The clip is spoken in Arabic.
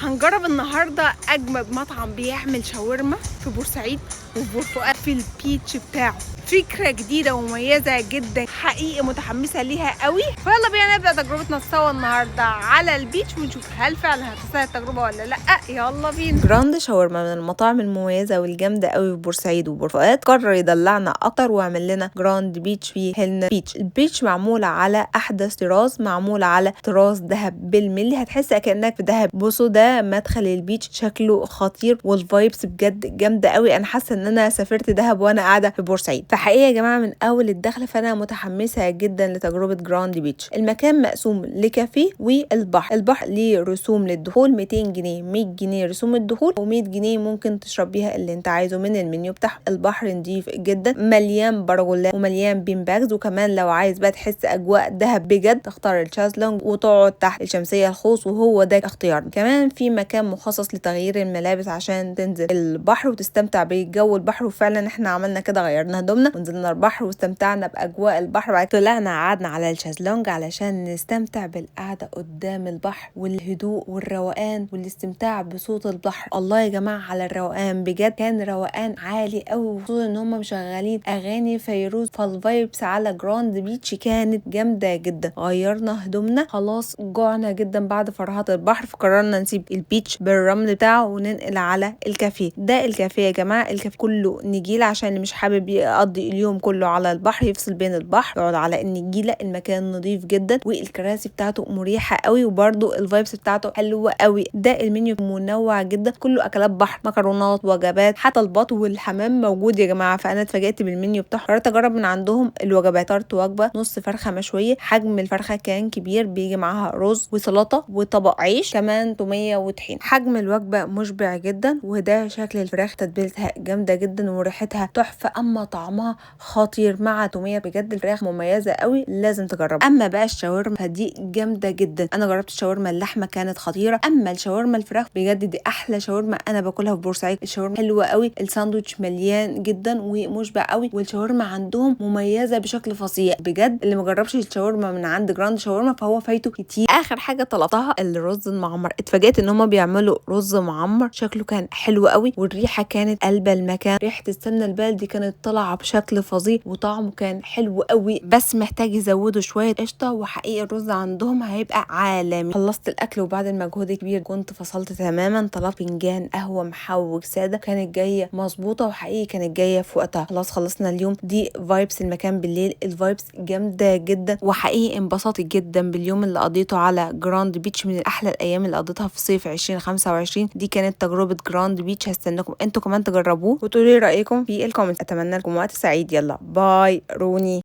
هنجرب النهارده اجمد مطعم بيعمل شاورما في بورسعيد وفي بورفؤاد في البيتش بتاعه. فكره جديده ومميزه جدا، حقيقي متحمسه ليها قوي. فيلا بينا نبدا تجربتنا سوا النهارده على البيتش ونشوف هل فعلا هتستاهل التجربه ولا لا. يلا بينا. جراند شاورما من المطاعم المميزه والجامده قوي في بورسعيد وبورفؤاد، قرر يدلعنا اكتر وعمل لنا جراند بيتش في هيلنا بيتش. البيتش معموله على احدث طراز، معموله على طراز دهب بالملي، هتحس كانك في دهب. بصوا ده مدخل البيتش، شكله خطير والفايبس بجد جامده قوي. انا حاسه ان انا سافرت دهب وانا قاعده في بورسعيد. فحقيقه يا جماعه من اول الدخل فانا متحمسه جدا لتجربه جراند بيتش. المكان مقسوم لكافيه والبحر. البحر ليه رسوم للدخول 200 جنيه، 100 جنيه رسوم الدخول و100 جنيه ممكن تشرب بيها اللي انت عايزه من المنيو بتاعه. البحر نضيف جدا، مليان برجولات ومليان بين باجز. وكمان لو عايز بقى تحس اجواء دهب بجد، تختار الشازلونج وتقعد تحت الشمسيه الخوص، وهو ده اختيارنا. كمان في مكان مخصص لتغيير الملابس عشان تنزل البحر وتستمتع بجو البحر. وفعلا احنا عملنا كده، غيرنا هدومنا ونزلنا البحر واستمتعنا باجواء البحر. بعد طلعنا قعدنا على الشازلونج علشان نستمتع بالقعده قدام البحر والهدوء والروقان والاستمتاع بصوت البحر. الله يا جماعه على الروقان، بجد كان روقان عالي قوي، خصوصا ان هم مشغلين اغاني فيروز. فالفايبس على جراند بيتش كانت جامده جدا. غيرنا هدومنا، خلاص جوعنا جدا بعد فرهات البحر، فقررنا نسيب البيتش بالرمل بتاعه وننقل على الكافيه. ده الكافيه يا جماعه، الكافيه كله نجيله عشان اللي مش حابب يقضي اليوم كله على البحر، يفصل بين البحر يقعد على النجيله. المكان نظيف جدا والكراسي بتاعته مريحه قوي، وبرده الفايبس بتاعته حلوه قوي. ده المنيو منوع جدا، كله اكلات بحر، مكرونات، وجبات، حتى البط والحمام موجود يا جماعه. فانا اتفاجئت بالمنيو بتاعهم، قررت اجرب من عندهم الوجبات. طرت وجبه نص فرخه مشويه، حجم الفرخه كان كبير، بيجي معاها رز وسلطه وطبق عيش، كمان توميه وطحين. حجم الوجبه مشبع جدا. وده شكل الفراخ، تتبيلتها جامده جدا وريحتها تحفه، اما طعمها خطير مع توميه. بجد الفراخ مميزه قوي، لازم تجربها. اما بقى الشاورما فدي جامده جدا. انا جربت الشاورما اللحمه كانت خطيره، اما الشاورما الفراخ بجد دي احلى شاورما انا باكلها في بورسعيد. الشاورما حلوه قوي، الساندوتش مليان جدا ومشبع قوي، والشاورما عندهم مميزه بشكل فظيع. بجد اللي مجربش الشاورما من عند جراند شاورما فهو فايته كتير. اخر حاجه طلبتها الرز المعمر، اتفاجئت ان هم بيعملوا رز معمر، شكله كان حلو قوي والريحه كانت قلب المكان. ريحه السمنه البلدي كانت طالعه بشكل فظيع وطعمه كان حلو قوي، بس محتاج يزودوا شويه قشطه. وحقيقي الرز عندهم هيبقى عالمي. خلصت الاكل وبعد المجهود الكبير كنت فصلت تماما. طلبت فنجان قهوه محوج ساده، كانت جايه مظبوطه وحقيقي كانت جايه في وقتها. خلاص خلصنا اليوم. دي فايبس المكان بالليل، الفايبس جامده جدا. وحقيقي انبسطت جدا باليوم اللي قضيته على جراند بيتش، من احلى الايام اللي قضيتها في صيف 2025. دي كانت تجربه جراند بيتش، هستناكم انتوا كمان تجربوه وتقولوا لي رايكم في الكومنت. اتمنى لكم وقت سعيد. يلا باي روني.